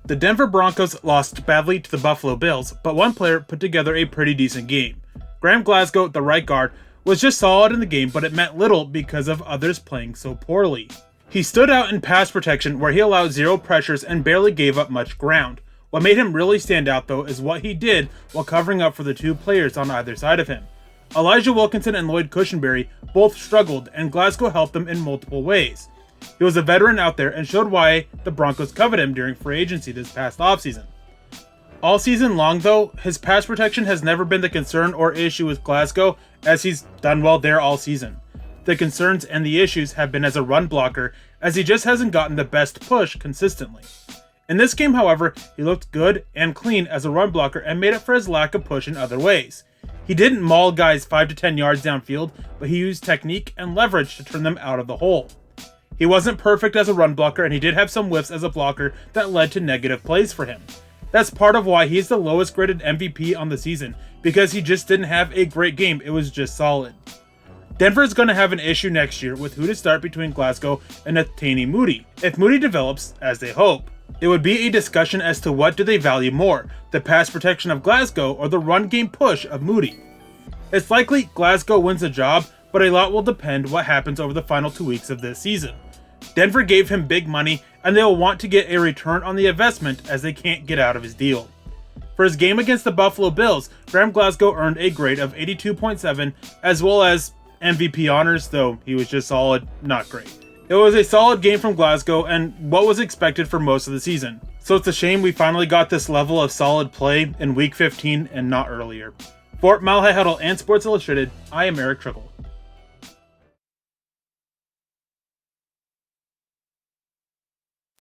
The Denver Broncos lost badly to the Buffalo Bills, but one player put together a pretty decent game. Glasgow, the right guard, was just solid in the game, but it meant little because of others playing so poorly. He stood out in pass protection where he allowed zero pressures and barely gave up much ground. What made him really stand out though is what he did while covering up for the two players on either side of him. Elijah Wilkinson and Lloyd Cushenberry both struggled, and Glasgow helped them in multiple ways. He was a veteran out there and showed why the Broncos covet him during free agency this past offseason. All season long though, his pass protection has never been the concern or issue with Glasgow, as he's done well there all season. The concerns and the issues have been as a run blocker, as he just hasn't gotten the best push consistently. In this game, however, he looked good and clean as a run blocker and made up for his lack of push in other ways. He didn't maul guys 5 to 10 yards downfield, but he used technique and leverage to turn them out of the hole. He wasn't perfect as a run blocker, and he did have some whiffs as a blocker that led to negative plays for him. That's part of why he's the lowest graded MVP on the season, because he just didn't have a great game, it was just solid. Denver is going to have an issue next year with who to start between Glasgow and Netane Muti. If Muti develops, as they hope, it would be a discussion as to what do they value more, the pass protection of Glasgow or the run game push of Muti. It's likely Glasgow wins the job, but a lot will depend what happens over the final 2 weeks of this season. Denver gave him big money, and they will want to get a return on the investment as they can't get out of his deal. For his game against the Buffalo Bills, Glasgow earned a grade of 82.7 as well as MVP honors, though he was just solid, not great. It was a solid game from Glasgow and what was expected for most of the season. So it's a shame we finally got this level of solid play in Week 15 and not earlier. For Mile High Huddle and Sports Illustrated, I am Eric Trickle.